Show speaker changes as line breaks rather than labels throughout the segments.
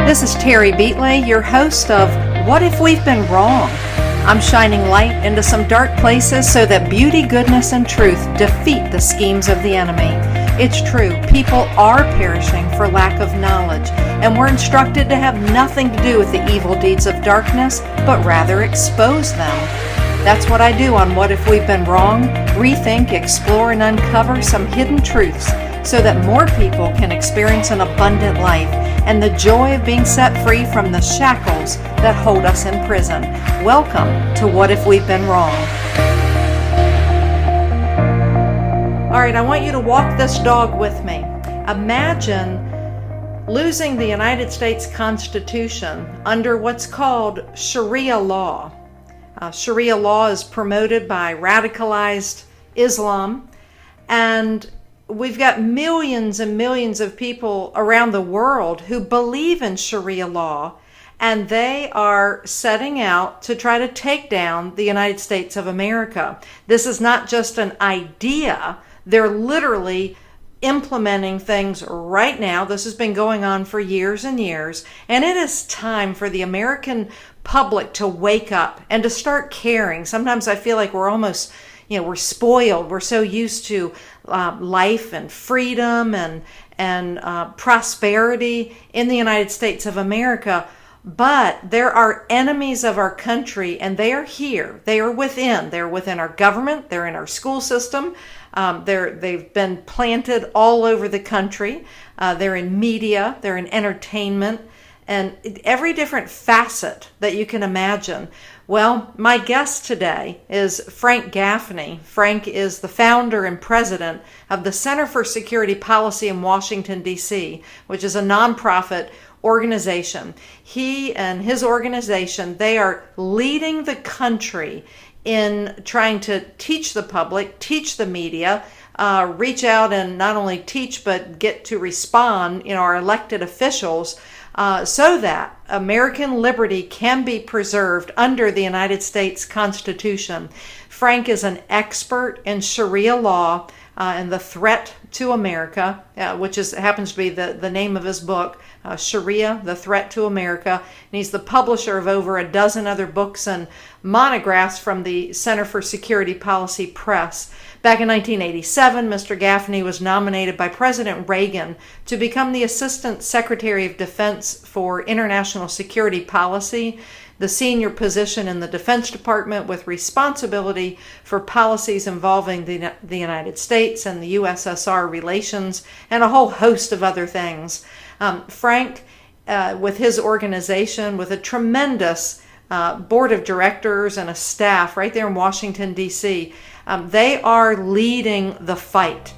This is Terry Beatley, your host of What If We've Been Wrong? I'm shining light into some dark places so that beauty, goodness, and truth defeat the schemes of the enemy. It's true, people are perishing for lack of knowledge, and we're instructed to have nothing to do with the evil deeds of darkness, but rather expose them. That's what I do on What If We've Been Wrong? Rethink, explore, and uncover some hidden truths so that more people can experience an abundant life and the joy of being set free from the shackles that hold us in prison. Welcome to What If We've Been Wrong? All right, I want you to walk this dog with me. Imagine losing the United States Constitution under what's called Sharia law. Sharia law is promoted by radicalized Islam, and we've got millions and millions of people around the world who believe in Sharia law, and they are setting out to try to take down the United States of America. This is not just an idea. They're literally implementing things right now. This has been going on for years and years, and it is time for the American public to wake up and to start caring. Sometimes I feel like we're almost, we're spoiled. We're so used to life and freedom and prosperity in the United States of America. But there are enemies of our country, and they are here. They are within. They're within our government. They're in our school system. They've been planted all over the country. They're in media. They're in entertainment, and every different facet that you can imagine. Well, my guest today is Frank Gaffney. Frank is the founder and president of the Center for Security Policy in Washington, D.C., which is a nonprofit organization. He and his organization, they are leading the country in trying to teach the public, teach the media, reach out and not only teach but get to respond, our elected officials, so that American liberty can be preserved under the United States Constitution. Frank is an expert in Sharia law and the threat to America, which happens to be the name of his book, Sharia, the Threat to America. And he's the publisher of over a dozen other books and monographs from the Center for Security Policy Press. Back in 1987, Mr. Gaffney was nominated by President Reagan to become the Assistant Secretary of Defense for International Security Policy, the senior position in the Defense Department with responsibility for policies involving the United States and the USSR relations, and a whole host of other things. Frank, with his organization, with a tremendous board of directors and a staff right there in Washington, D.C., they are leading the fight.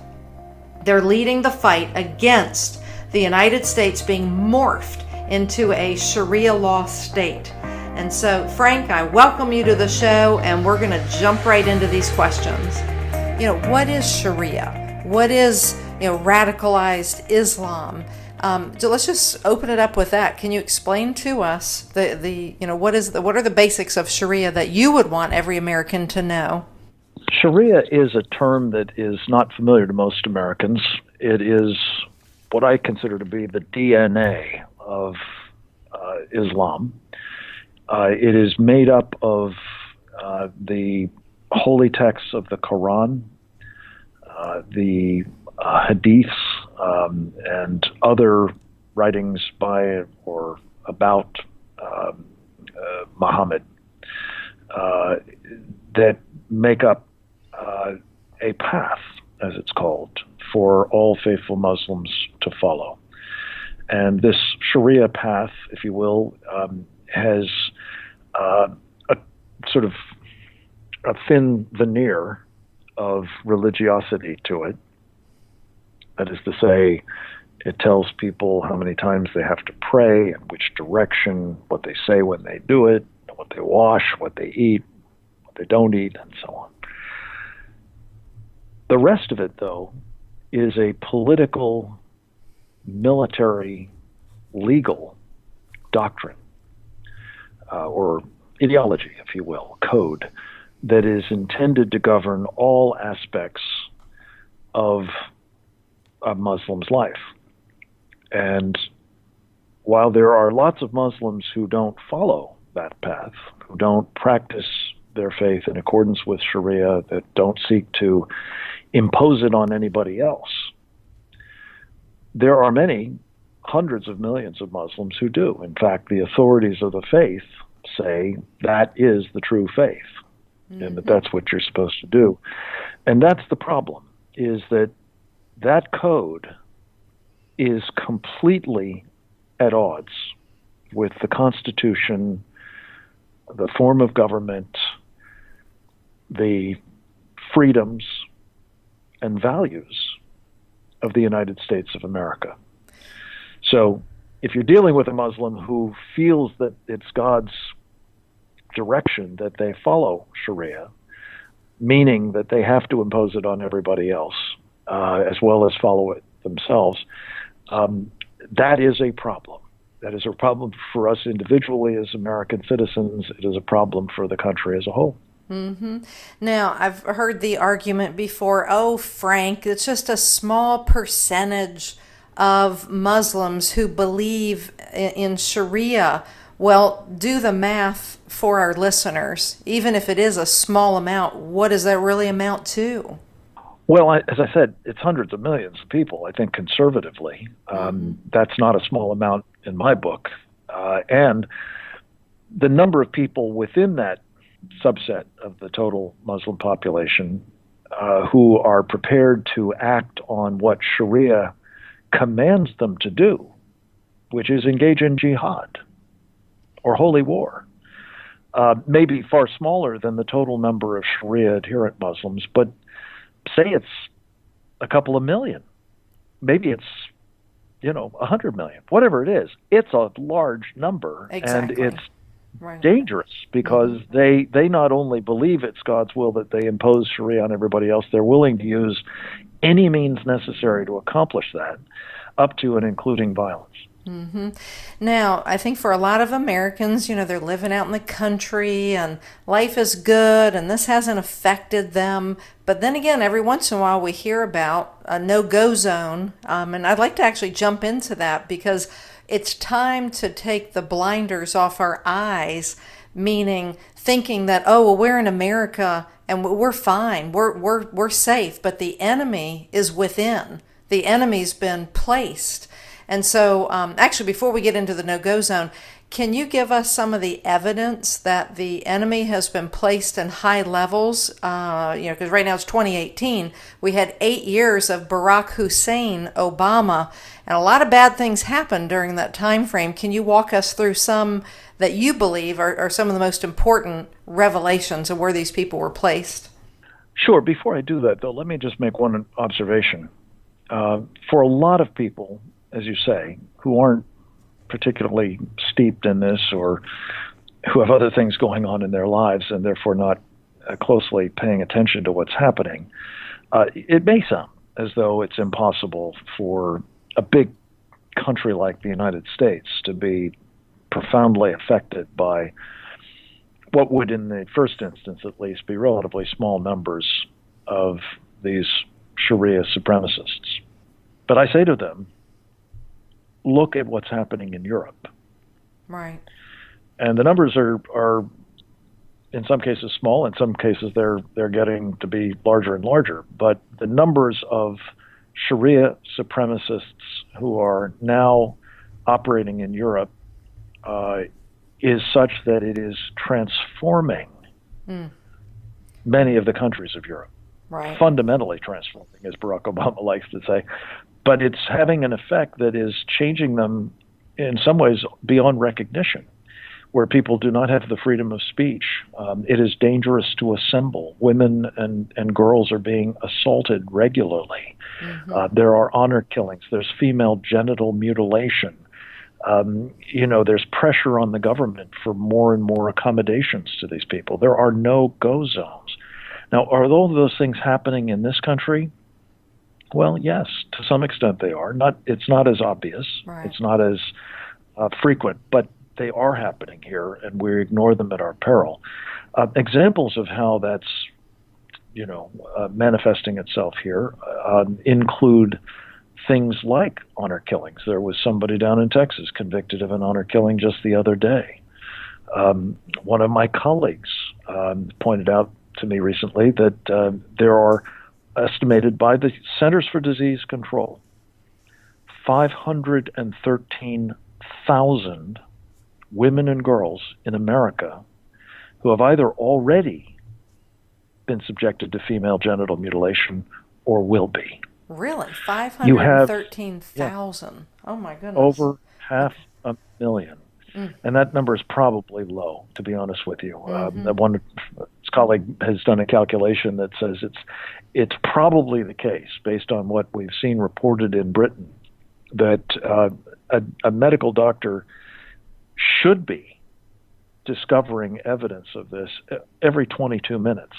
They're leading the fight against the United States being morphed into a Sharia law state. And so, Frank, I welcome you to the show, and we're going to jump right into these questions. What is Sharia? What is, radicalized Islam? So let's just open it up with that. Can you explain to us what are the basics of Sharia that you would want every American to know?
Sharia is a term that is not familiar to most Americans. It is what I consider to be the DNA of Islam. It is made up of the holy texts of the Quran, the Hadiths, and other writings by or about Muhammad that make up a path, as it's called, for all faithful Muslims to follow. And this Sharia path, if you will, has a sort of a thin veneer of religiosity to it. That is to say, it tells people how many times they have to pray, in which direction, what they say when they do it, what they wash, what they eat, what they don't eat, and so on. The rest of it, though, is a political, military, legal doctrine, or ideology, if you will, code, that is intended to govern all aspects of a Muslim's life. And while there are lots of Muslims who don't follow that path, who don't practice their faith in accordance with Sharia, that don't seek to impose it on anybody else, there are many, hundreds of millions of Muslims who do. In fact, the authorities of the faith say that is the true faith, and that that's what you're supposed to do. And that's the problem, is that that code is completely at odds with the Constitution, the form of government, the freedoms and values of the United States of America. So if you're dealing with a Muslim who feels that it's God's direction that they follow Sharia, meaning that they have to impose it on everybody else, as well as follow it themselves, that is a problem. That is a problem for us individually as American citizens. It is a problem for the country as a whole.
Mm-hmm. Now, I've heard the argument before, oh, Frank, it's just a small percentage of Muslims who believe in Sharia. Well, do the math for our listeners. Even if it is a small amount, what does that really amount to?
Well, as I said, it's hundreds of millions of people, I think, conservatively. That's not a small amount in my book. And the number of people within that subset of the total Muslim population who are prepared to act on what Sharia commands them to do, which is engage in jihad or holy war, may be far smaller than the total number of Sharia adherent Muslims, but say it's a couple of million, maybe it's 100 million, whatever it is, it's a large number.
Exactly.
And it's dangerous because they not only believe it's God's will that they impose Sharia on everybody else, they're willing to use any means necessary to accomplish that, up to and including violence.
Mm-hmm. Now, I think for a lot of Americans, they're living out in the country and life is good and this hasn't affected them. But then again, every once in a while we hear about a no-go zone. And I'd like to actually jump into that because it's time to take the blinders off our eyes, meaning thinking that, oh, well, we're in America and we're fine, we're safe, but the enemy is within. The enemy's been placed. And so, actually, before we get into the no-go zone, can you give us some of the evidence that the enemy has been placed in high levels? Because right now it's 2018. We had 8 years of Barack Hussein Obama, and a lot of bad things happened during that time frame. Can you walk us through some that you believe are some of the most important revelations of where these people were placed?
Sure. Before I do that, though, let me just make one observation. For a lot of people, as you say, who aren't particularly steeped in this or who have other things going on in their lives and therefore not closely paying attention to what's happening, it may sound as though it's impossible for a big country like the United States to be profoundly affected by what would, in the first instance at least, be relatively small numbers of these Sharia supremacists. But I say to them, look at what's happening in Europe.
Right.
And the numbers are in some cases small, in some cases they're getting to be larger and larger. But the numbers of Sharia supremacists who are now operating in Europe is such that it is transforming many of the countries of Europe.
Right.
Fundamentally transforming, as Barack Obama likes to say. But it's having an effect that is changing them in some ways beyond recognition, where people do not have the freedom of speech. It is dangerous to assemble. Women and girls are being assaulted regularly. There are honor killings. There's female genital mutilation. There's pressure on the government for more and more accommodations to these people. There are no-go zones. Now, are all of those things happening in this country? Well, yes, to some extent they are. It's not as obvious. Right. It's not as frequent, but they are happening here, and we ignore them at our peril. Examples of how that's, manifesting itself here include things like honor killings. There was somebody down in Texas convicted of an honor killing just the other day. One of my colleagues pointed out to me recently that there are estimated by the Centers for Disease Control 513,000 women and girls in America who have either already been subjected to female genital mutilation or will be.
Really? 513,000? Oh, my goodness.
Over 500,000. And that number is probably low, to be honest with you. One colleague has done a calculation that says it's probably the case, based on what we've seen reported in Britain, that a medical doctor should be discovering evidence of this every 22 minutes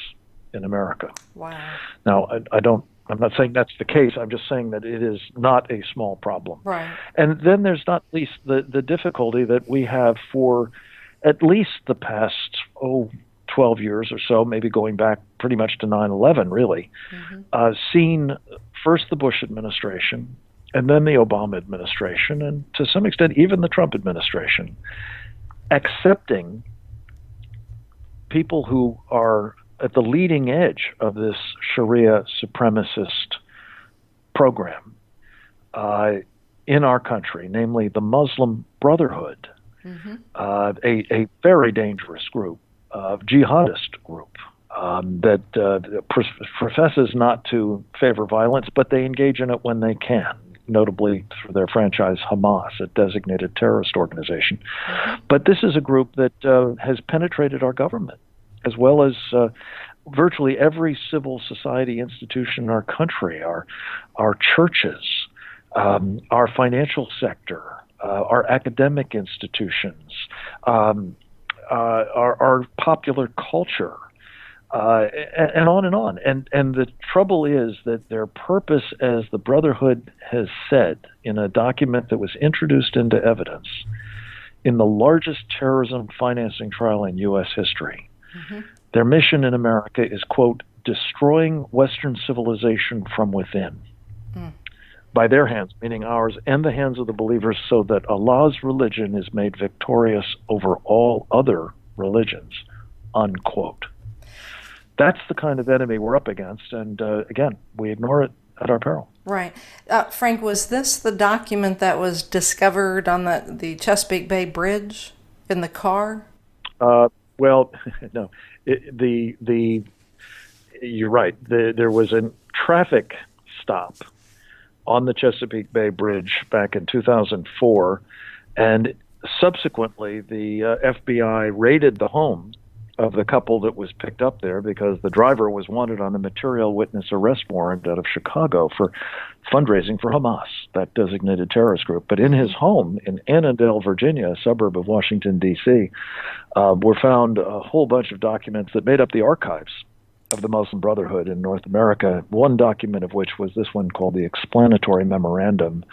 in America.
Wow.
Now, I'm not saying that's the case. I'm just saying that it is not a small problem.
Right.
And then there's not least the difficulty that we have for at least the past, 12 years or so, maybe going back pretty much to 9/11, really, seen first the Bush administration and then the Obama administration, and to some extent even the Trump administration, accepting people who are at the leading edge of this Sharia supremacist program in our country, namely the Muslim Brotherhood, a very dangerous group, jihadist group that professes not to favor violence, but they engage in it when they can, notably through their franchise Hamas, a designated terrorist organization. But this is a group that has penetrated our government, as well as virtually every civil society institution in our country, our churches, our financial sector, our academic institutions, our popular culture, and on and on. And the trouble is that their purpose, as the Brotherhood has said in a document that was introduced into evidence in the largest terrorism financing trial in U.S. history, their mission in America is, quote, destroying Western civilization from within. By their hands, meaning ours, and the hands of the believers, so that Allah's religion is made victorious over all other religions, unquote. That's the kind of enemy we're up against, and again, we ignore it at our peril.
Right. Frank, was this the document that was discovered on the Chesapeake Bay Bridge in the car?
Well, no. You're right. There was a traffic stop on the Chesapeake Bay Bridge back in 2004, and subsequently the FBI raided the home of the couple that was picked up there because the driver was wanted on a material witness arrest warrant out of Chicago for fundraising for Hamas, that designated terrorist group. But in his home in Annandale, Virginia, a suburb of Washington, D.C., were found a whole bunch of documents that made up the archives of the Muslim Brotherhood in North America, one document of which was this one called the Explanatory Memorandum.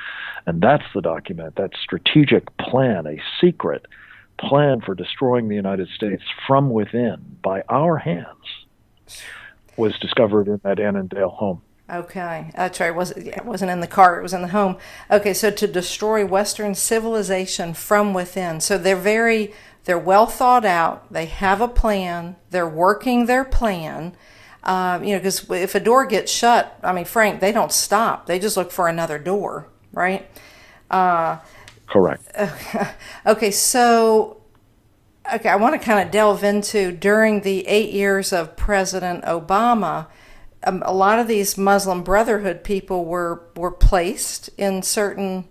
And that's the document, that strategic plan, a secret plan for destroying the United States from within by our hands, was discovered in that Annandale home.
Okay, that's right. It wasn't in the car, it was in the home. Okay, so to destroy Western civilization from within. So they're well thought out, they have a plan, they're working their plan. Because if a door gets shut, Frank, they don't stop. They just look for another door, right?
Correct.
Okay, I want to kind of delve into, during the 8 years of President Obama, a lot of these Muslim Brotherhood people were placed in certain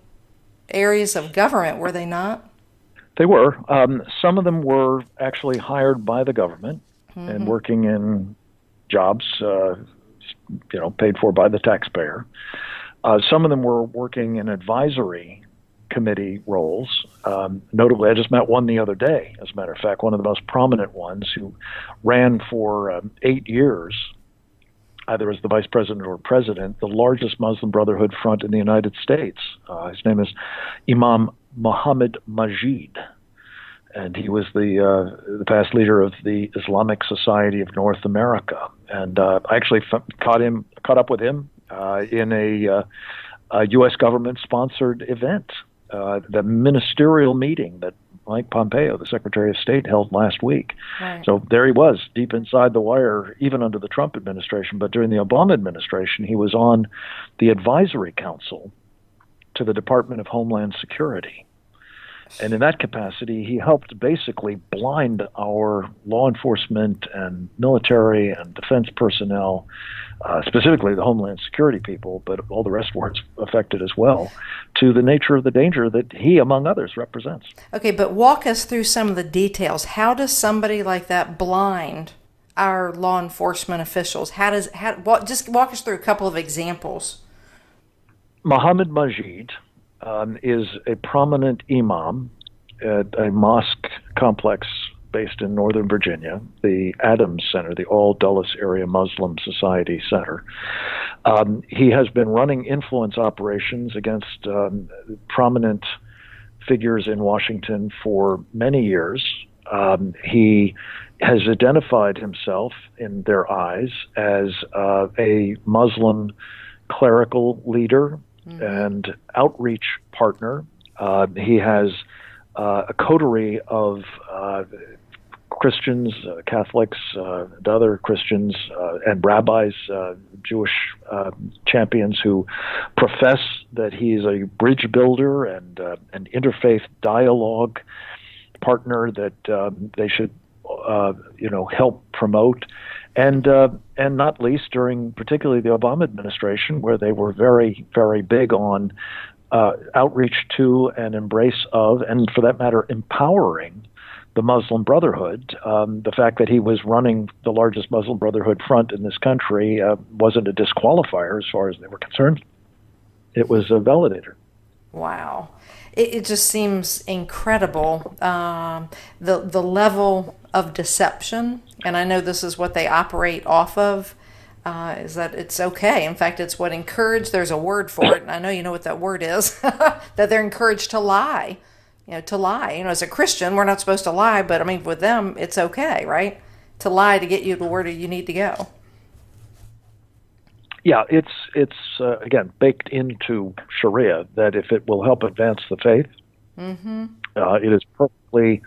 areas of government, were they not?
They were. Some of them were actually hired by the government and working in jobs, paid for by the taxpayer. Some of them were working in advisory committee roles. Notably, I just met one the other day, as a matter of fact, one of the most prominent ones, who ran for 8 years, either as the vice president or president, the largest Muslim Brotherhood front in the United States. His name is Imam Muhammad Majid, and he was the past leader of the Islamic Society of North America. And I actually caught up with him in U.S. government-sponsored event, the ministerial meeting that Mike Pompeo, the Secretary of State, held last week.
Right.
So there he was, deep inside the wire, even under the Trump administration. But during the Obama administration, he was on the advisory council to the Department of Homeland Security. And in that capacity, he helped basically blind our law enforcement and military and defense personnel, specifically the Homeland Security people, but all the rest were affected as well, to the nature of the danger that he, among others, represents.
Okay, but walk us through some of the details. How does somebody like that blind our law enforcement officials? Just walk us through a couple of examples.
Mohammed Majid is a prominent imam at a mosque complex based in Northern Virginia, the Adams Center, the All Dulles Area Muslim Society Center. He has been running influence operations against prominent figures in Washington for many years. He has identified himself in their eyes as a Muslim clerical leader and outreach partner. He has a coterie of Christians, Catholics, and other Christians, and rabbis, Jewish champions who profess that he's a bridge builder and an interfaith dialogue partner that they should, help promote. And not least during particularly the Obama administration, where they were very, very big on outreach to and embrace of, and for that matter, empowering the Muslim Brotherhood. The fact that he was running the largest Muslim Brotherhood front in this country wasn't a disqualifier as far as they were concerned. It was a validator.
Wow. It just seems incredible, the level of deception, and I know this is what they operate off of, is that it's okay. In fact, it's what encouraged, there's a word for it, and I know you know what that word is, that they're encouraged to lie. To lie. As a Christian, we're not supposed to lie, but I mean, with them, it's okay, right? To lie to get you to where you need to go.
Yeah, it's again baked into Sharia that if it will help advance the faith, it is perfectly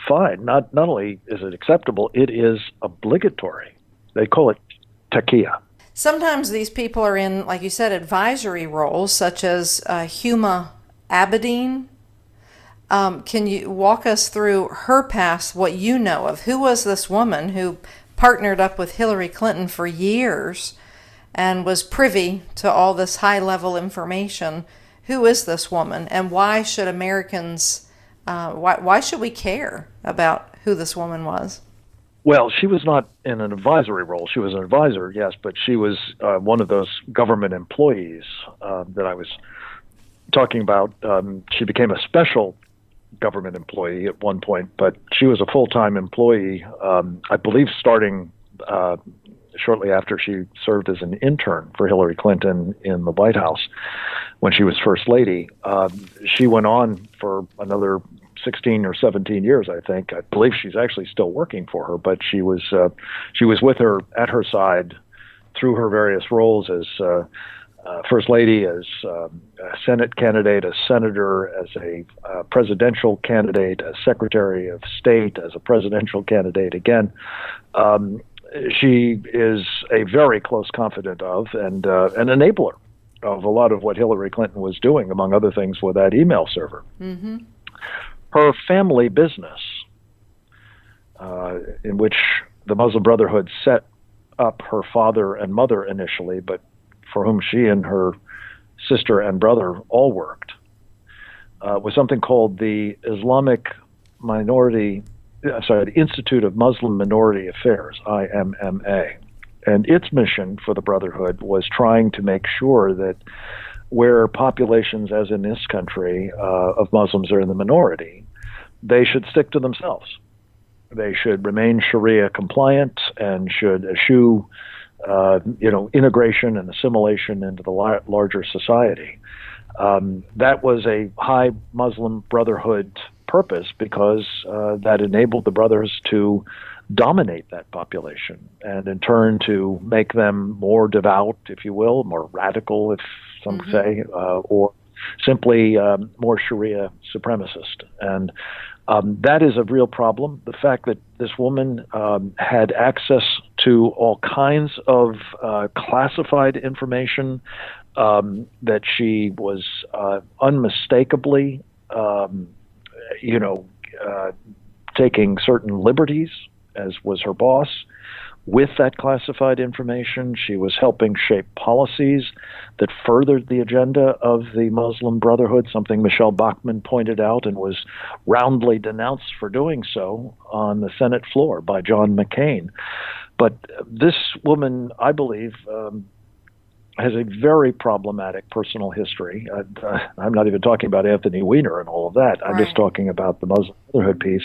fine. Not only is it acceptable, it is obligatory. They call it taqiyya.
Sometimes these people are in, like you said, advisory roles, such as Huma Abedin. Can you walk us through her past, what you know of? Who was this woman who partnered up with Hillary Clinton for years and was privy to all this high-level information? Who is this woman, and why should Americans, why should we care about who this woman was?
Well, she was not in an advisory role. She was an advisor, yes, but she was one of those government employees that I was talking about. She became a special government employee at one point, but she was a full-time employee, I believe, starting shortly after she served as an intern for Hillary Clinton in the White House when she was First Lady. She went on for another 16 or 17 years, I think. I believe she's actually still working for her, but she was with her at her side through her various roles as First Lady, as a Senate candidate, as senator, as a presidential candidate, as Secretary of State, as a presidential candidate again. She is a very close confidant of and an enabler of a lot of what Hillary Clinton was doing, among other things, with that email server. Mm-hmm. Her family business, in which the Muslim Brotherhood set up her father and mother initially, but for whom she and her sister and brother all worked, was something called the the Institute of Muslim Minority Affairs, IMMA. And its mission for the Brotherhood was trying to make sure that where populations, as in this country, of Muslims are in the minority, they should stick to themselves. They should remain Sharia compliant and should eschew integration and assimilation into the larger society. That was a high Muslim Brotherhood purpose because that enabled the brothers to dominate that population and in turn to make them more devout, if you will, more radical, if some say, or simply more Sharia supremacist. And that is a real problem. The fact that this woman had access to all kinds of classified information, that she was unmistakably, taking certain liberties, as was her boss. With that classified information, she was helping shape policies that furthered the agenda of the Muslim Brotherhood, something Michelle Bachmann pointed out and was roundly denounced for doing so on the Senate floor by John McCain. But this woman, I believe, has a very problematic personal history. I'm not even talking about Anthony Weiner and all of that. I'm just talking about the Muslim Brotherhood piece.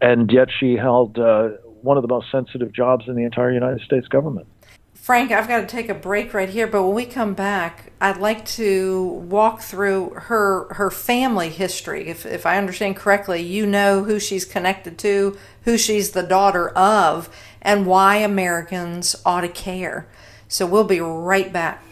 And yet she held one of the most sensitive jobs in the entire United States government.
Frank, I've got to take a break right here, but when we come back, I'd like to walk through her family history. If I understand correctly, you know who she's connected to, who she's the daughter of, and why Americans ought to care. So we'll be right back.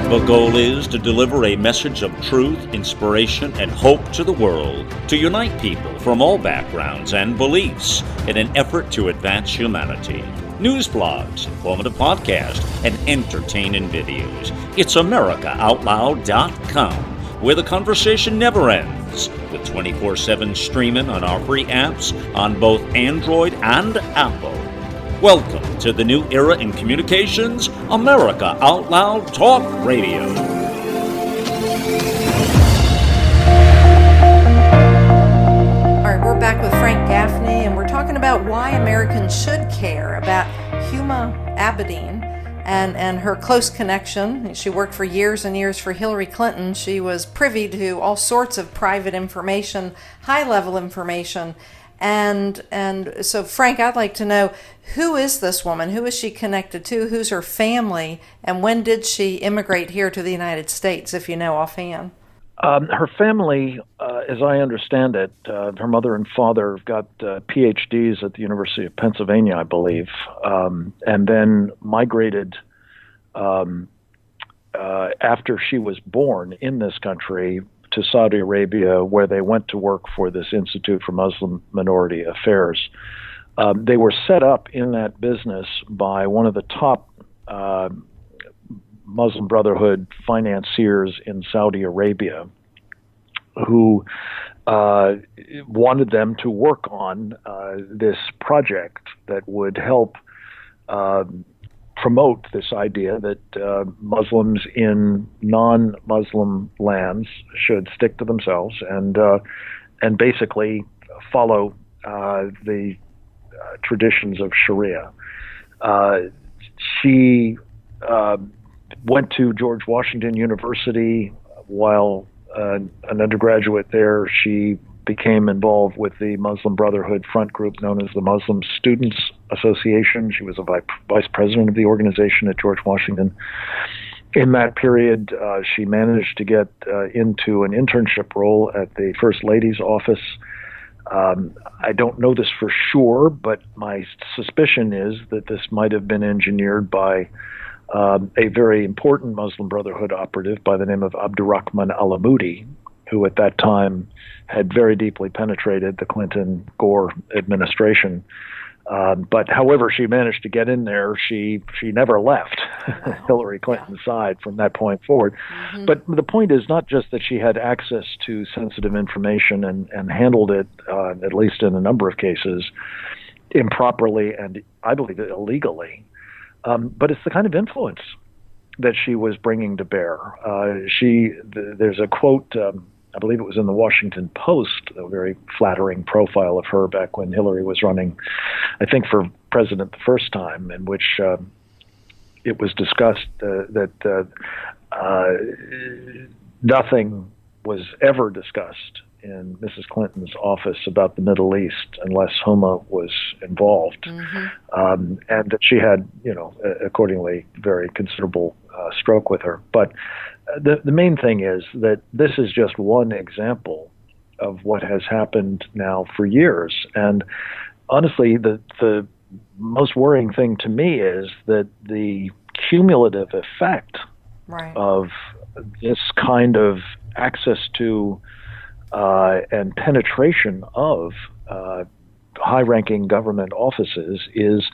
The goal is to deliver a message of truth, inspiration, and hope to the world, to unite people from all backgrounds and beliefs in an effort to advance humanity. News blogs, informative podcasts, and entertaining videos. It's AmericaOutloud.com, where the conversation never ends, with 24/7 streaming on our free apps on both Android and Apple. Welcome to the new era in communications, America Out Loud Talk Radio.
All right, we're back with Frank Gaffney, and we're talking about why Americans should care about Huma Abedin and her close connection. She worked for years and years for Hillary Clinton. She was privy to all sorts of private information, high-level information. And so, Frank, I'd like to know, who is this woman? Who is she connected to? Who's her family? And when did she immigrate here to the United States, if you know offhand?
Her family, as I understand it, her mother and father got PhDs at the University of Pennsylvania, I believe, and then migrated after she was born in this country to Saudi Arabia, where they went to work for this Institute for Muslim Minority Affairs. They were set up in that business by one of the top Muslim Brotherhood financiers in Saudi Arabia, who wanted them to work on this project that would help promote this idea that Muslims in non-Muslim lands should stick to themselves and basically follow the traditions of Sharia. She went to George Washington University. While an undergraduate there, she became involved with the Muslim Brotherhood front group known as the Muslim Students Association. She was a vice president of the organization at George Washington. In that period, she managed to get into an internship role at the First Lady's office. I don't know this for sure, but my suspicion is that this might have been engineered by a very important Muslim Brotherhood operative by the name of Abdurrahman al-Amoudi, who at that time had very deeply penetrated the Clinton-Gore administration. But however she managed to get in there, she never left Hillary Clinton's side from that point forward. Mm-hmm. But the point is not just that she had access to sensitive information and handled it, at least in a number of cases, improperly and I believe illegally, but it's the kind of influence that she was bringing to bear. There's a quote, I believe it was in the Washington Post, a very flattering profile of her back when Hillary was running, I think, for president the first time, in which it was discussed that nothing was ever discussed in Mrs. Clinton's office about the Middle East unless Huma was involved, and that she had, accordingly, very considerable stroke with her. But the main thing is that this is just one example of what has happened now for years. And honestly, the most worrying thing to me is that the cumulative effect
Right.
of this kind of access to and penetration of high-ranking government offices is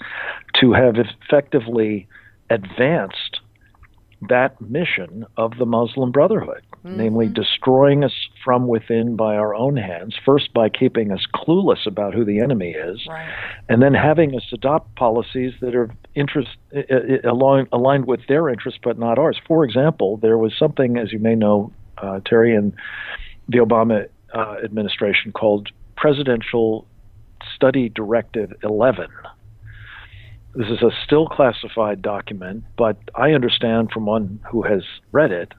to have effectively advanced that mission of the Muslim Brotherhood, namely destroying us from within by our own hands, first by keeping us clueless about who the enemy is,
Right.
and then having us adopt policies that are aligned with their interests but not ours. For example, there was something, as you may know, Terry, in the Obama administration called Presidential Study Directive 11. This is a still classified document, but I understand from one who has read it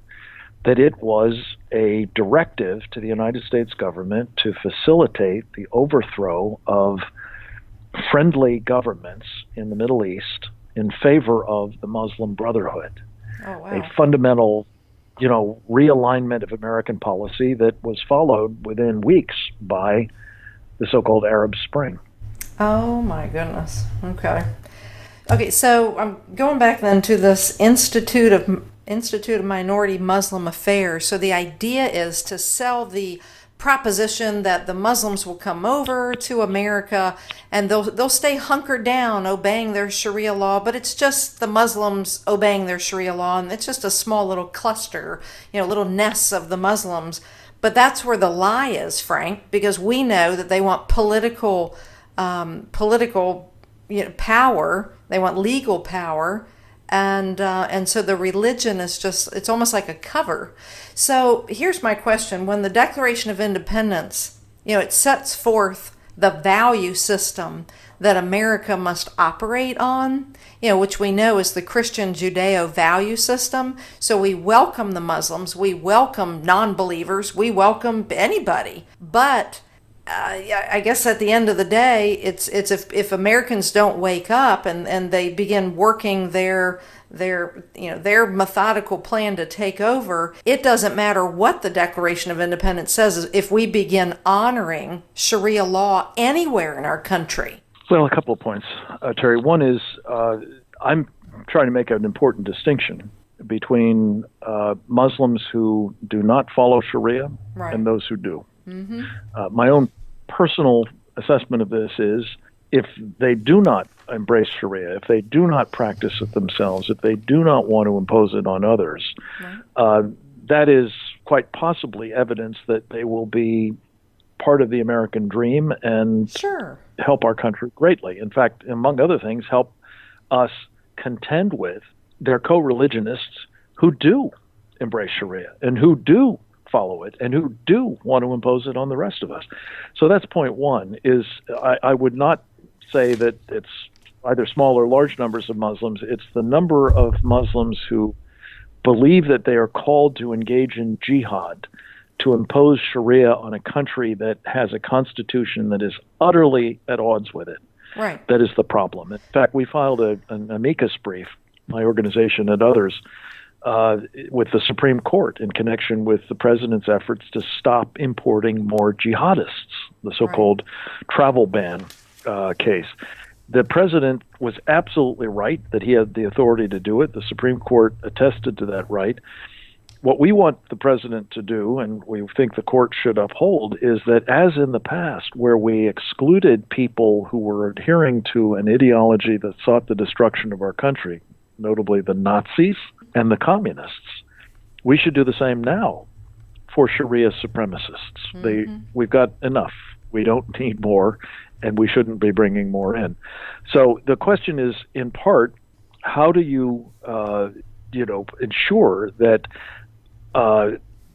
that it was a directive to the United States government to facilitate the overthrow of friendly governments in the Middle East in favor of the Muslim Brotherhood.
Oh, wow.
A fundamental, realignment of American policy that was followed within weeks by the so-called Arab Spring.
Oh my goodness. Okay. Okay, so I'm going back then to this Institute of Minority Muslim Affairs. So the idea is to sell the proposition that the Muslims will come over to America and they'll stay hunkered down obeying their Sharia law, but it's just the Muslims obeying their Sharia law, and it's just a small little cluster, little nests of the Muslims. But that's where the lie is, Frank, because we know that they want political power. They want legal power, and so the religion is it's almost like a cover. So here's my question: when the Declaration of Independence, it sets forth the value system that America must operate on, which we know is the Christian Judeo value system. So we welcome the Muslims, we welcome non-believers, we welcome anybody, but I guess at the end of the day, it's if Americans don't wake up and they begin working their methodical plan to take over, it doesn't matter what the Declaration of Independence says if we begin honoring Sharia law anywhere in our country.
Well, a couple of points, Terry. One is I'm trying to make an important distinction between Muslims who do not follow Sharia
Right.
and those who do.
Mm-hmm.
My own personal assessment of this is if they do not embrace Sharia, if they do not practice it themselves, if they do not want to impose it on others,
Right.
That is quite possibly evidence that they will be part of the American dream and
Sure.
help our country greatly. In fact, among other things, help us contend with their co-religionists who do embrace Sharia and who do follow it and who do want to impose it on the rest of us. So that's point one, is I would not say that it's either small or large numbers of Muslims. It's the number of Muslims who believe that they are called to engage in jihad, to impose Sharia on a country that has a constitution that is utterly at odds with it.
Right.
That is the problem. In fact, we filed an amicus brief, my organization and others, with the Supreme Court in connection with the president's efforts to stop importing more jihadists, the so-called travel ban case. The president was absolutely right that he had the authority to do it. The Supreme Court attested to that right. What we want the president to do, and we think the court should uphold, is that as in the past, where we excluded people who were adhering to an ideology that sought the destruction of our country, notably the Nazis and the communists, we should do the same now for Sharia supremacists.
Mm-hmm.
We've got enough. We don't need more, and we shouldn't be bringing more in. So the question is, in part, how do you, ensure that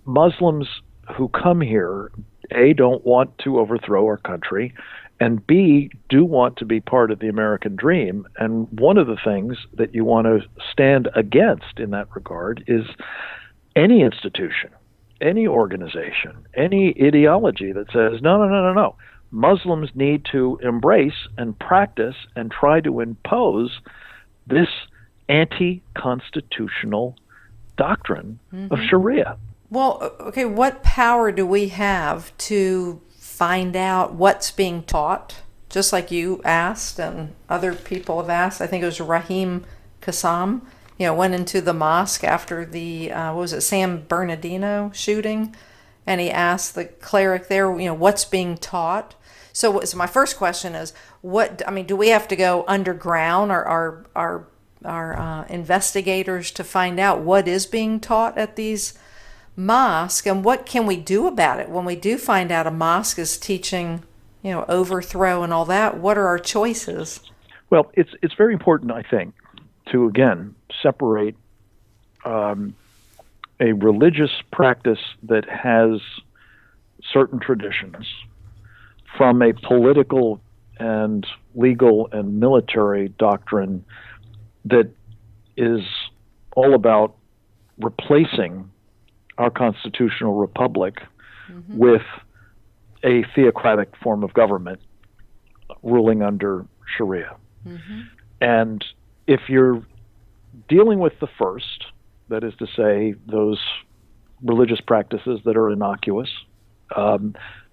Muslims who come here, A, don't want to overthrow our country, and B, do want to be part of the American dream. And one of the things that you want to stand against in that regard is any institution, any organization, any ideology that says, no. Muslims need to embrace and practice and try to impose this anti-constitutional doctrine of Sharia.
Well, okay, what power do we have to find out what's being taught just like you asked and other people have asked. I think it was Rahim Kassam, went into the mosque after the, San Bernardino shooting, and he asked the cleric there, what's being taught. So my first question is, do we have to go underground, or our investigators to find out what is being taught at these mosques, and what can we do about it when we do find out a mosque is teaching, overthrow and all that? What are our choices?
Well, it's very important, I think, to again separate a religious practice that has certain traditions from a political and legal and military doctrine that is all about replacing our constitutional republic with a theocratic form of government ruling under Sharia. And if you're dealing with the first, that is to say, those religious practices that are innocuous,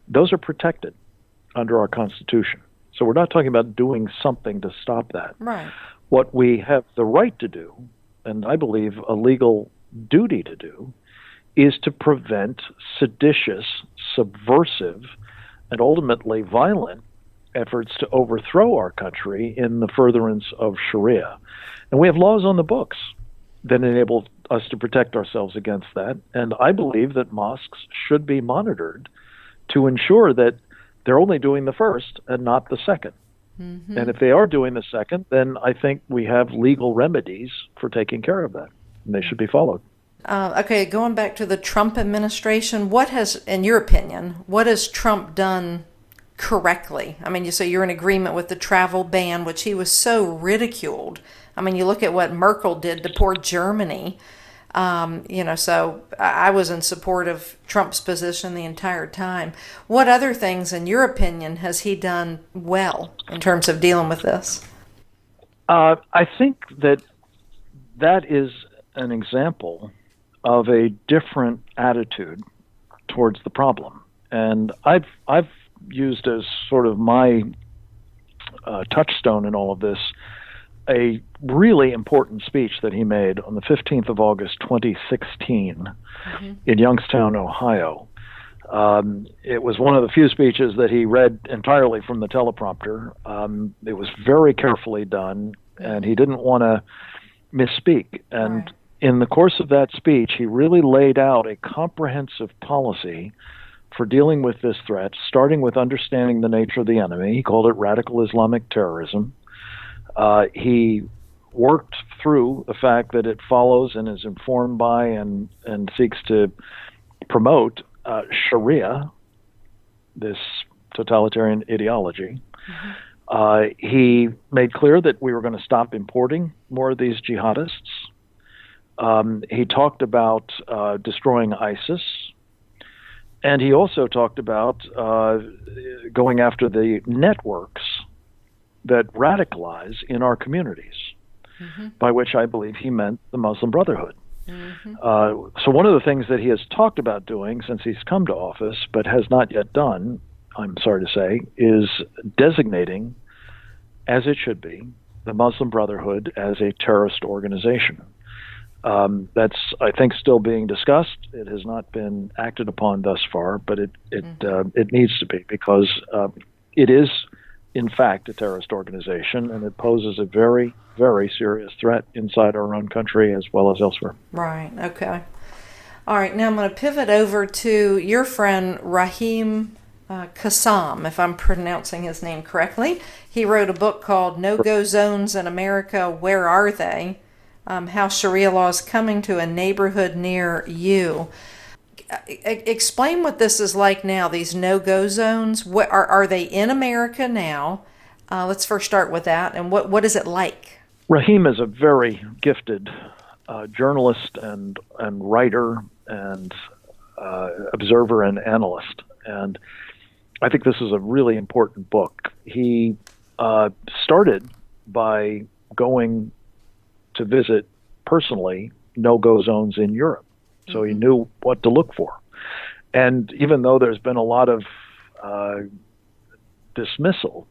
those are protected under our Constitution. So we're not talking about doing something to stop that.
Right.
What we have the right to do, and I believe a legal duty to do, is to prevent seditious, subversive, and ultimately violent efforts to overthrow our country in the furtherance of Sharia. And we have laws on the books that enable us to protect ourselves against that. And I believe that mosques should be monitored to ensure that they're only doing the first and not the second. And if they are doing the second, then I think we have legal remedies for taking care of that, and they should be followed.
Okay, going back to the Trump administration, what has, in your opinion, what has Trump done correctly? I mean, so you're in agreement with the travel ban, which he was so ridiculed. I mean, you look at what Merkel did to poor Germany. So I was in support of Trump's position the entire time. What other things, in your opinion, has he done well in terms of dealing with this?
I think that is an example of a different attitude towards the problem. And I've used as sort of my touchstone in all of this a really important speech that he made on the 15th of August, 2016, in Youngstown, Ohio. It was one of the few speeches that he read entirely from the teleprompter. It was very carefully done, and he didn't want to misspeak. And in the course of that speech, he really laid out a comprehensive policy for dealing with this threat, starting with understanding the nature of the enemy. He called it radical Islamic terrorism. He worked through the fact that it follows and is informed by and seeks to promote Sharia, this totalitarian ideology. He made clear that we were going to stop importing more of these jihadists. He talked about destroying ISIS. And he also talked about going after the networks that radicalize in our communities, by which I believe he meant the Muslim Brotherhood. So one of the things that he has talked about doing since he's come to office, but has not yet done, I'm sorry to say, is designating, as it should be, the Muslim Brotherhood as a terrorist organization. That's, I think, still being discussed. It has not been acted upon thus far, but it needs to be, because it is, in fact, a terrorist organization, and it poses a very, very serious threat inside our own country as well as elsewhere.
Right. Okay. All right. Now I'm going to pivot over to your friend Rahim Kassam, if I'm pronouncing his name correctly. He wrote a book called No-Go Zones in America, Where Are They? How Sharia law is coming to a neighborhood near you. Explain what this is like now, these no-go zones. What are they in America now? Let's first start with that. And what is it like?
Rahim is a very gifted journalist and writer and observer and analyst. And I think this is a really important book. He started by going to visit personally no-go zones in Europe. So he knew what to look for. And even though there's been a lot of dismissal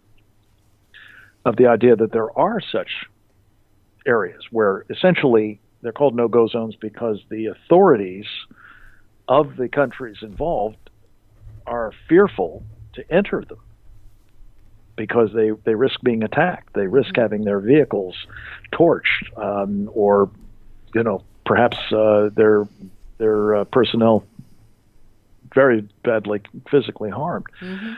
of the idea that there are such areas where essentially they're called no-go zones because the authorities of the countries involved are fearful to enter them because they risk being attacked. They risk having their vehicles torched, or perhaps their personnel very badly physically harmed.
Mm-hmm.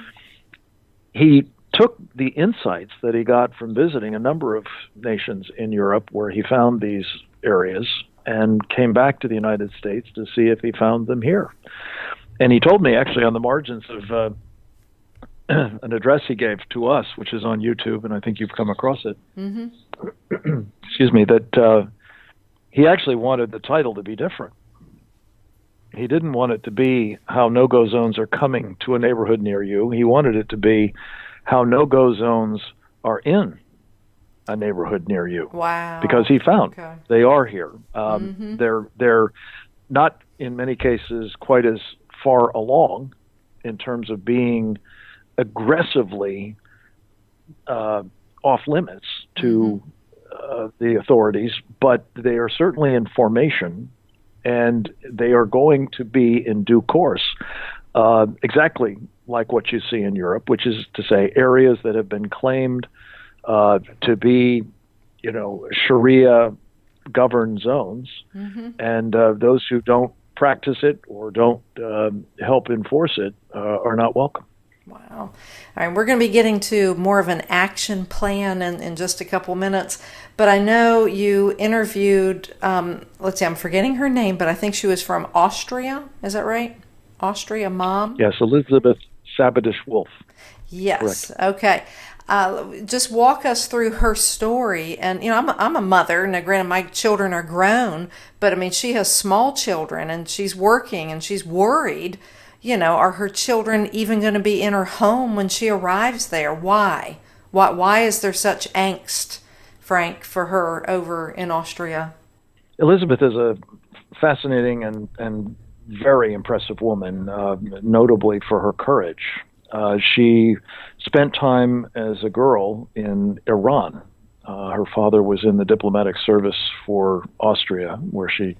He took the insights that he got from visiting a number of nations in Europe where he found these areas and came back to the United States to see if he found them here. And he told me, actually, on the margins of an address he gave to us, which is on YouTube, and I think you've come across it, excuse me, that he actually wanted the title to be different. He didn't want it to be how no-go zones are coming to a neighborhood near you. He wanted it to be how no-go zones are in a neighborhood near you.
Wow.
Because he found they are here. They're not, in many cases, quite as far along in terms of being aggressively off limits to the authorities, but they are certainly in formation, and they are going to be in due course exactly like what you see in Europe, which is to say areas that have been claimed to be, Sharia governed zones, and those who don't practice it or don't help enforce it are not welcome.
Wow. All right, we're going to be getting to more of an action plan in just a couple minutes, but I know you interviewed, let's see, I'm forgetting her name, but I think she was from Austria. Is that right? Austria, mom?
Yes, Elizabeth Sabadish-Wolf.
Yes.
Correct.
Okay. Just walk us through her story. And, I'm a mother. Now, granted, my children are grown, but, I mean, she has small children, and she's working, and she's worried. Are her children even going to be in her home when she arrives there? Why? Why is there such angst, Frank, for her over in Austria?
Elizabeth is a fascinating and very impressive woman, notably for her courage. She spent time as a girl in Iran. Her father was in the diplomatic service for Austria, where she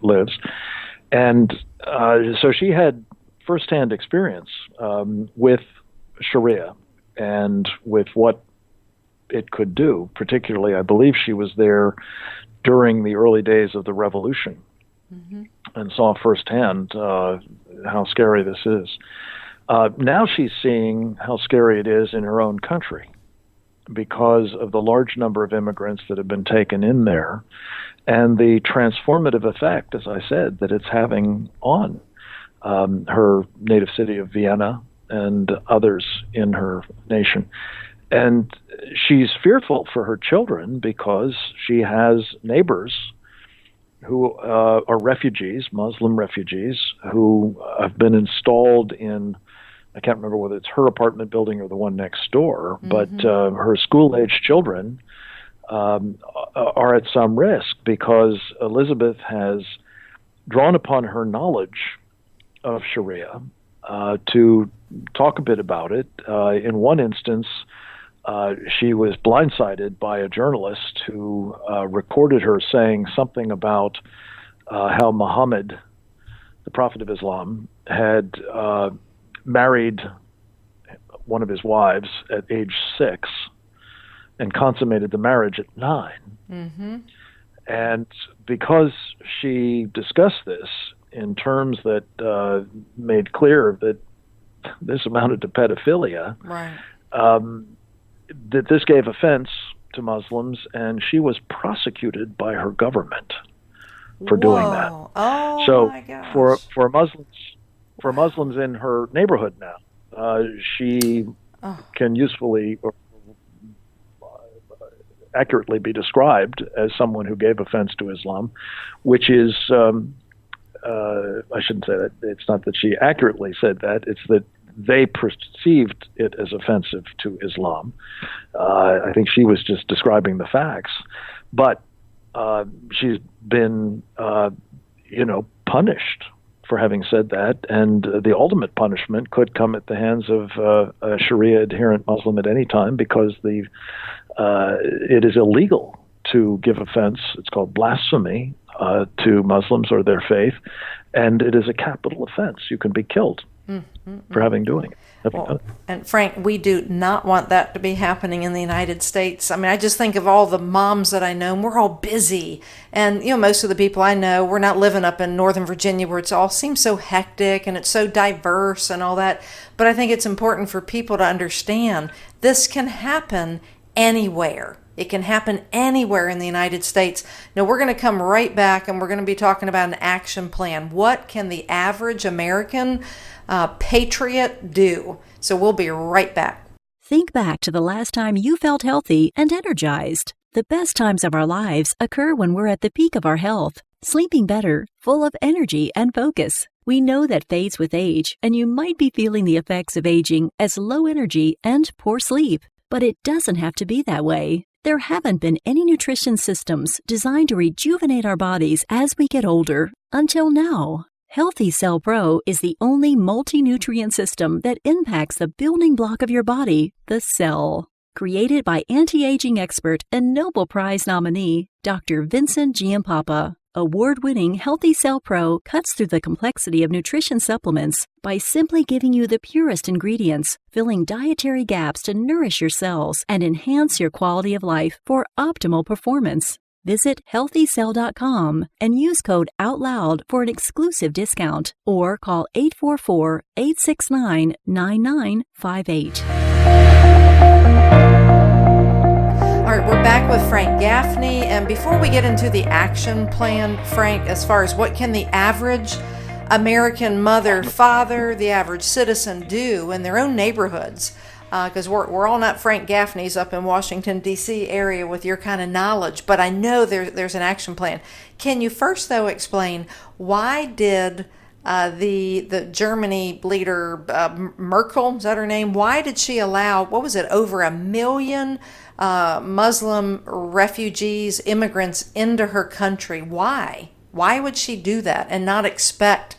lives. And so she had firsthand experience with Sharia and with what it could do. Particularly, I believe she was there during the early days of the revolution and saw firsthand how scary this is. Now she's seeing how scary it is in her own country because of the large number of immigrants that have been taken in there and the transformative effect, as I said, that it's having on her native city of Vienna and others in her nation. And she's fearful for her children because she has neighbors who are refugees, Muslim refugees, who have been installed in, I can't remember whether it's her apartment building or the one next door, but her school-age children are at some risk because Elizabeth has drawn upon her knowledge of Sharia to talk a bit about it. In one instance, she was blindsided by a journalist who recorded her saying something about how Muhammad, the Prophet of Islam, had married one of his wives at age 6 and consummated the marriage at 9. And because she discussed this in terms that made clear that this amounted to pedophilia,
Right.
That this gave offense to Muslims, and she was prosecuted by her government for doing that.
Oh,
so
my gosh.
for Muslims in her neighborhood now, she can usefully or accurately be described as someone who gave offense to Islam, which is I shouldn't say that. It's not that she accurately said that. It's that they perceived it as offensive to Islam. I think she was just describing the facts. But she's been, punished for having said that, and the ultimate punishment could come at the hands of a Sharia adherent Muslim at any time, because it is illegal to give offense. It's called blasphemy to Muslims or their faith, and it is a capital offense. You can be killed for having doing it.
And Frank, we do not want that to be happening in the United States. I mean, I just think of all the moms that I know, and we're all busy. And, most of the people I know, we're not living up in Northern Virginia where it all seems so hectic and it's so diverse and all that. But I think it's important for people to understand this can happen anywhere. It can happen anywhere in the United States. Now, we're going to come right back and we're going to be talking about an action plan. What can the average American patriot do? So we'll be right back.
Think back to the last time you felt healthy and energized. The best times of our lives occur when we're at the peak of our health, sleeping better, full of energy and focus. We know that fades with age, and you might be feeling the effects of aging as low energy and poor sleep. But it doesn't have to be that way. There haven't been any nutrition systems designed to rejuvenate our bodies as we get older until now. Healthy Cell Pro is the only multi-nutrient system that impacts the building block of your body, the cell. Created by anti-aging expert and Nobel Prize nominee, Dr. Vincent Giampapa, award-winning Healthy Cell Pro cuts through the complexity of nutrition supplements by simply giving you the purest ingredients, filling dietary gaps to nourish your cells and enhance your quality of life for optimal performance. Visit healthycell.com and use code OUTLOUD for an exclusive discount, or call 844-869-9958.
All right, we're back with Frank Gaffney, and before we get into the action plan, Frank, as far as what can the average American mother, father, the average citizen do in their own neighborhoods, because we're all not Frank Gaffneys up in Washington, D.C. area with your kind of knowledge, but I know there's an action plan. Can you first, though, explain why did the Germany leader, Merkel, is that her name? Why did she allow, over 1 million Muslim refugees, immigrants into her country? Why? Why would she do that and not expect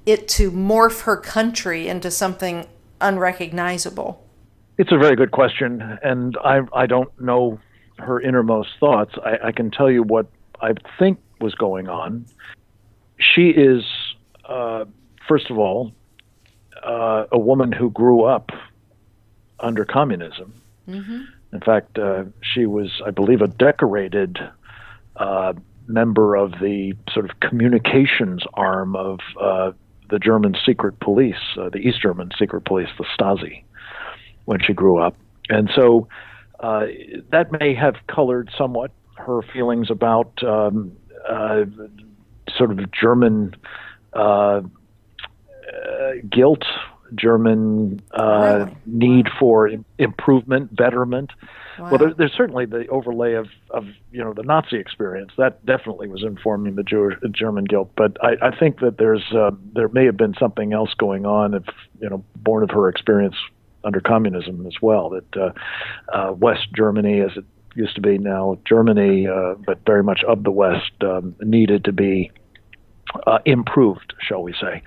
it to morph her country into something unrecognizable?
It's a very good question, and I don't know her innermost thoughts. I can tell you what I think was going on. She is, first of all, a woman who grew up under communism. Mm-hmm. In fact, she was, I believe, a decorated member of the sort of communications arm of the German secret police, the East German secret police, the Stasi, when she grew up. And so that may have colored somewhat her feelings about sort of German guilt, German need for improvement, betterment. Wow. Well, there's certainly the overlay of the Nazi experience that definitely was informing the German guilt. But I think that there may have been something else going on, born of her experience under communism as well. That West Germany, as it used to be now Germany, but very much of the West, needed to be improved, shall we say.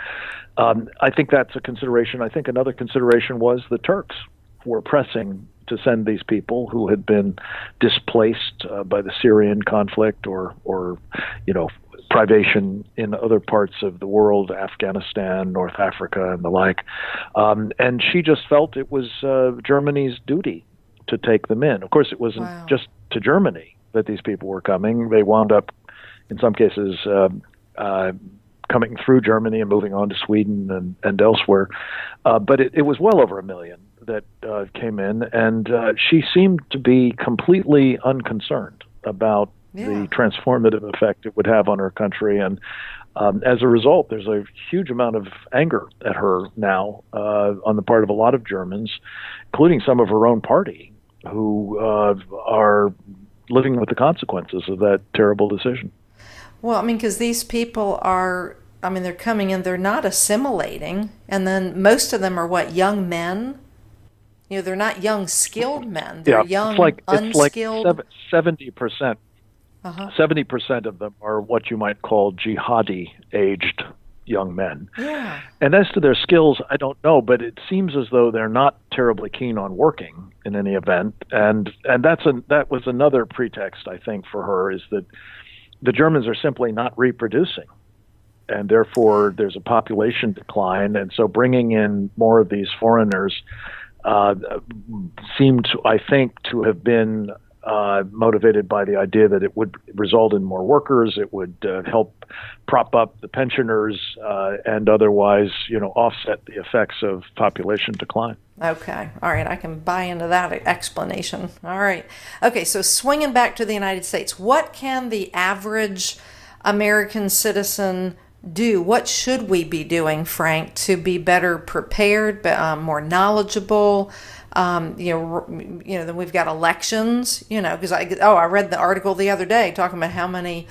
I think that's a consideration. I think another consideration was the Turks were pressing to send these people who had been displaced by the Syrian conflict or privation in other parts of the world, Afghanistan, North Africa, and the like. And she just felt it was Germany's duty to take them in. Of course, it wasn't just to Germany that these people were coming. They wound up, in some cases, coming through Germany and moving on to Sweden and elsewhere. But it was well over 1 million that came in, and she seemed to be completely unconcerned about the transformative effect it would have on her country. And as a result, there's a huge amount of anger at her now on the part of a lot of Germans, including some of her own party, who are living with the consequences of that terrible decision.
Well, because these people they're coming in, they're not assimilating, and then most of them are young men? They're not young, skilled men. They're young, unskilled.
It's like 70%. 70% of them are what you might call jihadi-aged young men.
Yeah.
And as to their skills, I don't know, but it seems as though they're not terribly keen on working in any event. And that was another pretext, I think, for her, is that the Germans are simply not reproducing. And therefore, there's a population decline. And so bringing in more of these foreigners seemed, I think, to have been motivated by the idea that it would result in more workers, it would help prop up the pensioners, and otherwise, offset the effects of population decline.
Okay. All right. I can buy into that explanation. All right. Okay. So swinging back to the United States, what can the average American citizen do? What should we be doing, Frank, to be better prepared, more knowledgeable? Then we've got elections, because I read the article the other day talking about how many,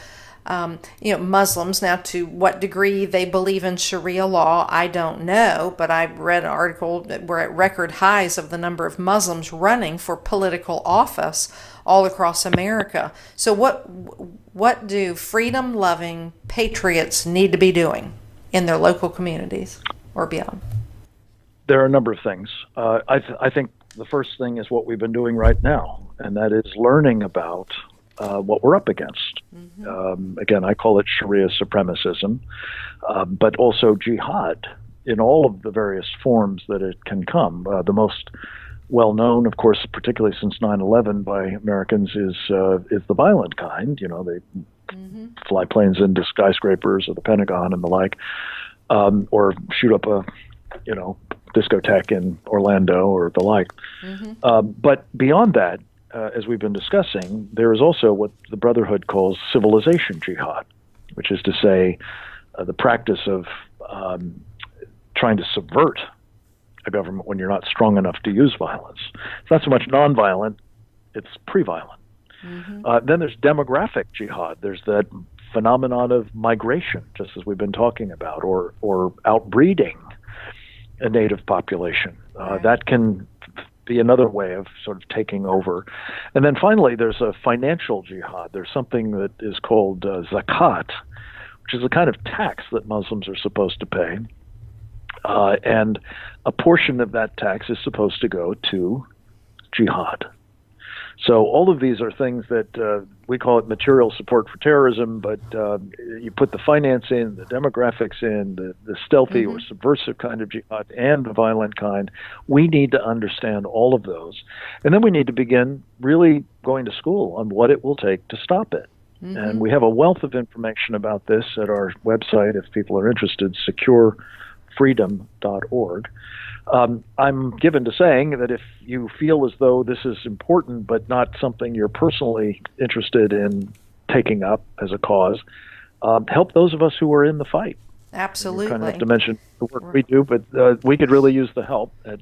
Muslims, now to what degree they believe in Sharia law, I don't know, but I read an article that we're at record highs of the number of Muslims running for political office all across America. So what do freedom-loving patriots need to be doing in their local communities or beyond?
There are a number of things. I think the first thing is what we've been doing right now, and that is learning about what we're up against. Mm-hmm. Again, I call it Sharia supremacism, but also jihad in all of the various forms that it can come. The most well-known, of course, particularly since 9/11 by Americans, is the violent kind. They fly planes into skyscrapers or the Pentagon and the like, or shoot up a discotheque in Orlando or the like. Mm-hmm. But beyond that, as we've been discussing, there is also what the Brotherhood calls civilization jihad, which is to say the practice of trying to subvert a government when you're not strong enough to use violence. It's not so much nonviolent, it's pre-violent. Mm-hmm. Then there's demographic jihad. There's that phenomenon of migration, just as we've been talking about, or outbreeding a native population.
Right.
That can be another way of sort of taking over. And then finally, there's a financial jihad. There's something that is called zakat, which is a kind of tax that Muslims are supposed to pay. And a portion of that tax is supposed to go to jihad. So all of these are things that we call it material support for terrorism, but you put the finance in, the demographics in, the stealthy or subversive kind of jihad, and the violent kind. We need to understand all of those. And then we need to begin really going to school on what it will take to stop it. Mm-hmm. And we have a wealth of information about this at our website, if people are interested, securefreedom.org. I'm given to saying that if you feel as though this is important but not something you're personally interested in taking up as a cause, help those of us who are in the fight.
Absolutely.
You kind of have to mention the work we do, but we could really use the help at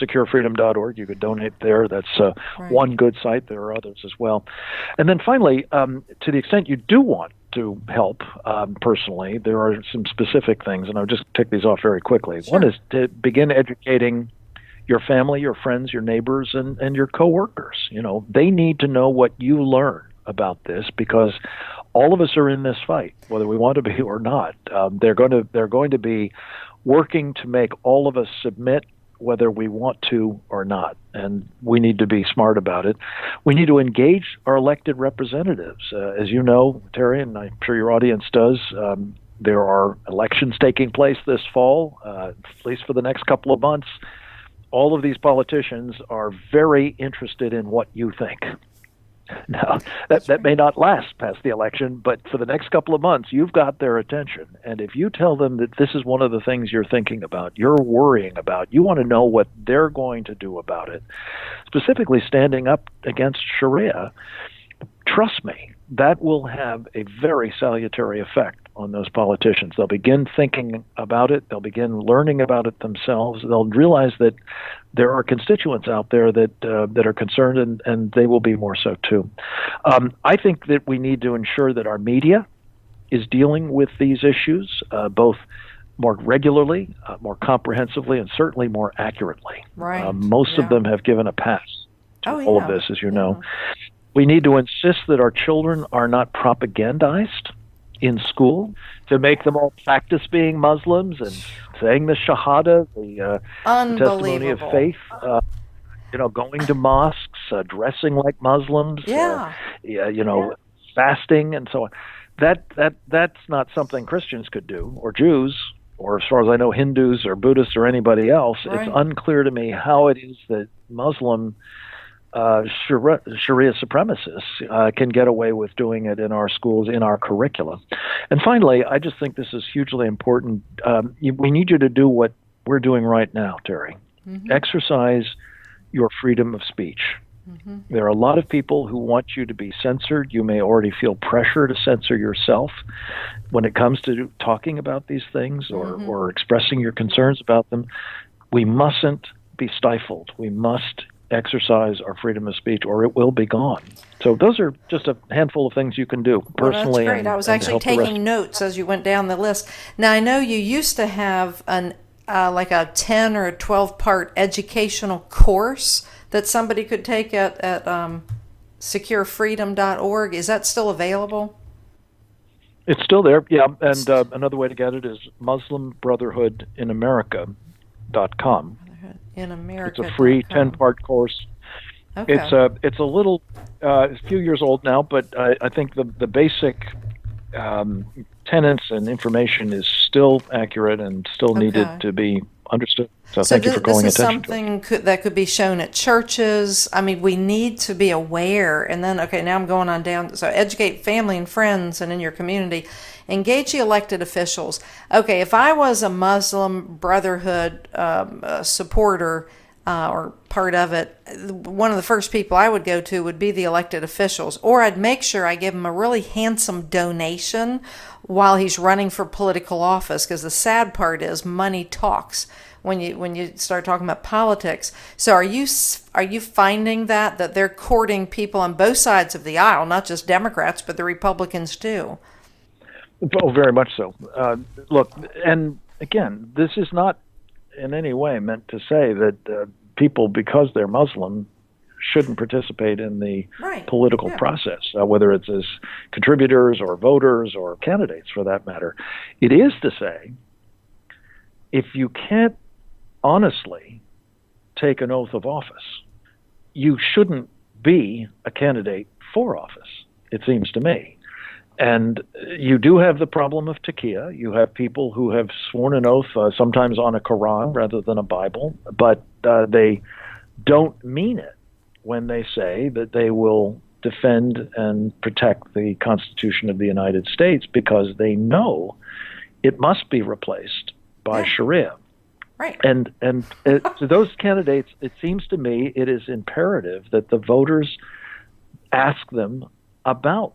securefreedom.org. You could donate there. That's one good site. There are others as well. And then finally, to the extent you do want to help personally, there are some specific things, and I'll just tick these off very quickly.
Sure.
One is to begin educating your family, your friends, your neighbors, and your coworkers. They need to know what you learn about this, because all of us are in this fight, whether we want to be or not. They're going to be working to make all of us submit, whether we want to or not, and we need to be smart about it. We need to engage our elected representatives. As you know, Terry, and I'm sure your audience does, there are elections taking place this fall, at least for the next couple of months. All of these politicians are very interested in what you think. Now, that may not last past the election, but for the next couple of months, you've got their attention. And if you tell them that this is one of the things you're thinking about, you're worrying about, you want to know what they're going to do about it, specifically standing up against Sharia, trust me, that will have a very salutary effect on those politicians. They'll begin thinking about it. They'll begin learning about it themselves. They'll realize that there are constituents out there that are concerned, and they will be more so too. I think that we need to ensure that our media is dealing with these issues, both more regularly, more comprehensively, and certainly more accurately.
Right.
Most of them have given a pass to all of this, as you know. We need to insist that our children are not propagandized in school to make them all practice being Muslims and saying the Shahada, the testimony of faith, going to mosques, dressing like Muslims, fasting and so on. That's not something Christians could do, or Jews, or as far as I know, Hindus or Buddhists or anybody else. Right. It's unclear to me how it is that Muslim Sharia supremacists can get away with doing it in our schools, in our curricula. And finally, I just think this is hugely important. We need you to do what we're doing right now, Terry. Mm-hmm. Exercise your freedom of speech. Mm-hmm. There are a lot of people who want you to be censored. You may already feel pressure to censor yourself when it comes to talking about these things or expressing your concerns about them. We mustn't be stifled. We must exercise our freedom of speech, or it will be gone. So those are just a handful of things you can do personally.
Well, that's great. I was actually taking notes as you went down the list. Now, I know you used to have like a 10 or a 12-part educational course that somebody could take at securefreedom.org. Is that still available?
It's still there, yeah. And another way to get it is MuslimBrotherhoodInAmerica.com.
In America.
It's a free 10-part course. Okay. It's a little, a few years old now, but I think the basic tenets and information is still accurate and still needed to be understood. So thank you for calling attention to it.
This is something that could be shown at churches. I mean, we need to be aware. And then, now I'm going on down. So educate family and friends and in your community. Engage the elected officials. Okay, if I was a Muslim Brotherhood supporter or part of it, one of the first people I would go to would be the elected officials. Or I'd make sure I give him a really handsome donation while he's running for political office, because the sad part is money talks when you start talking about politics. So are you finding that they're courting people on both sides of the aisle, not just Democrats, but the Republicans too?
Oh, very much so. Look, and again, this is not in any way meant to say that people, because they're Muslim, shouldn't participate in the political process, whether it's as contributors or voters or candidates for that matter. It is to say, if you can't honestly take an oath of office, you shouldn't be a candidate for office, it seems to me. And you do have the problem of taqiyya. You have people who have sworn an oath, sometimes on a Quran rather than a Bible, but they don't mean it when they say that they will defend and protect the Constitution of the United States, because they know it must be replaced by Sharia.
Right.
And to those candidates, it seems to me it is imperative that the voters ask them about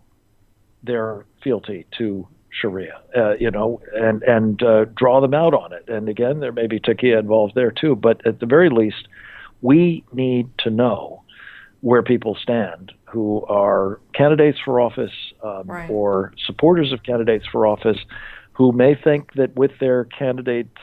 their fealty to Sharia, and draw them out on it. And again, there may be taqiyya involved there too, but at the very least, we need to know where people stand who are candidates for office or supporters of candidates for office, who may think that with their candidates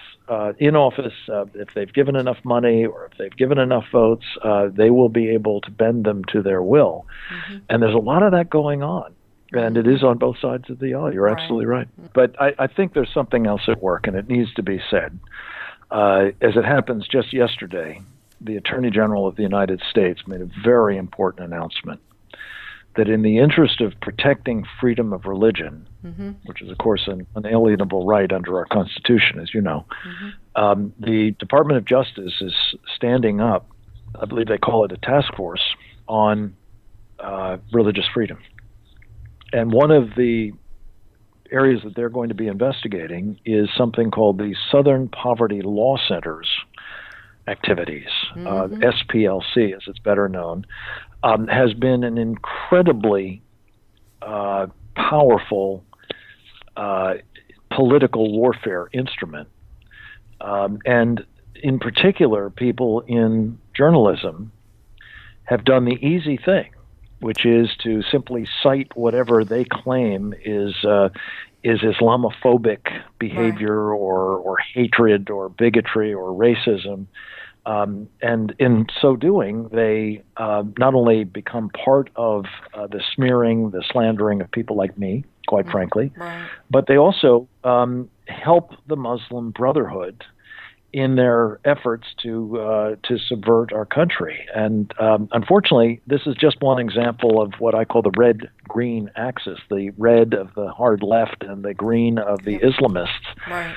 in office, if they've given enough money or if they've given enough votes, they will be able to bend them to their will. Mm-hmm. And there's a lot of that going on. And it is on both sides of the aisle. You're absolutely right. But I think there's something else at work, and it needs to be said. As it happens, just yesterday, the Attorney General of the United States made a very important announcement that in the interest of protecting freedom of religion, which is, of course, an unalienable right under our Constitution, as you know, the Department of Justice is standing up, I believe they call it a task force, on religious freedom. And one of the areas that they're going to be investigating is something called the Southern Poverty Law Center's activities, SPLC as it's better known, has been an incredibly powerful political warfare instrument. And in particular, people in journalism have done the easy thing, which is to simply cite whatever they claim is Islamophobic behavior or hatred or bigotry or racism And in so doing, they not only become part of the smearing, the slandering of people like me, quite frankly,
Right.
but they also help the Muslim Brotherhood in their efforts to subvert our country. And unfortunately, this is just one example of what I call the red-green axis, the red of the hard left and the green of the Islamists,
Right.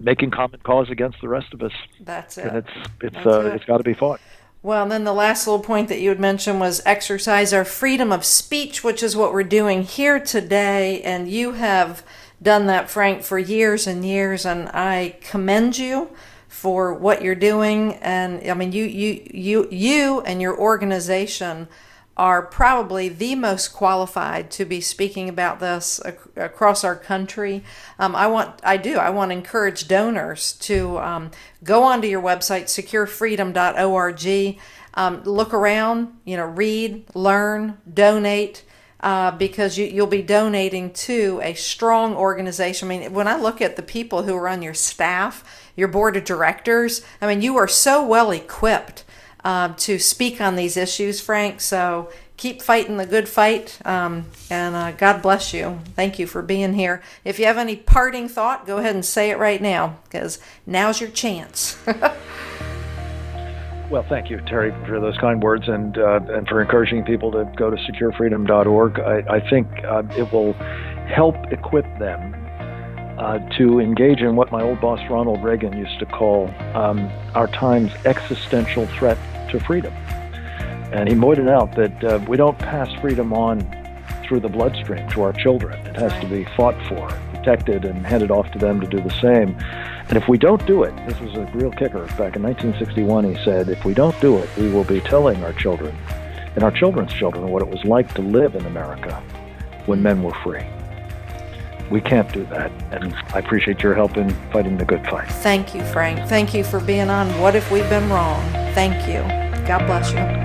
making common cause against the rest of us.
That's it.
And
That's it.
it's got to be fought.
Well, and then the last little point that you had mentioned was exercise our freedom of speech, which is what we're doing here today. And you have done that, Frank, for years and years, and I commend you for what you're doing. And I mean, you and your organization are probably the most qualified to be speaking about this across our country. I want to encourage donors to go onto your website, securefreedom.org. Look around, read, learn, donate. Because you'll be donating to a strong organization. I mean, when I look at the people who are on your staff, your board of directors, I mean, you are so well equipped to speak on these issues, Frank. So keep fighting the good fight, and God bless you. Thank you for being here. If you have any parting thought, go ahead and say it right now, because now's your chance.
Well, thank you, Terry, for those kind words and for encouraging people to go to securefreedom.org. I think it will help equip them to engage in what my old boss Ronald Reagan used to call our time's existential threat to freedom. And he pointed out that we don't pass freedom on through the bloodstream to our children. It has to be fought for, protected, and handed off to them to do the same. And if we don't do it, this was a real kicker. Back in 1961, he said, if we don't do it, we will be telling our children and our children's children what it was like to live in America when men were free. We can't do that. And I appreciate your help in fighting the good fight.
Thank you, Frank. Thank you for being on What If We've Been Wrong. Thank you. God bless you.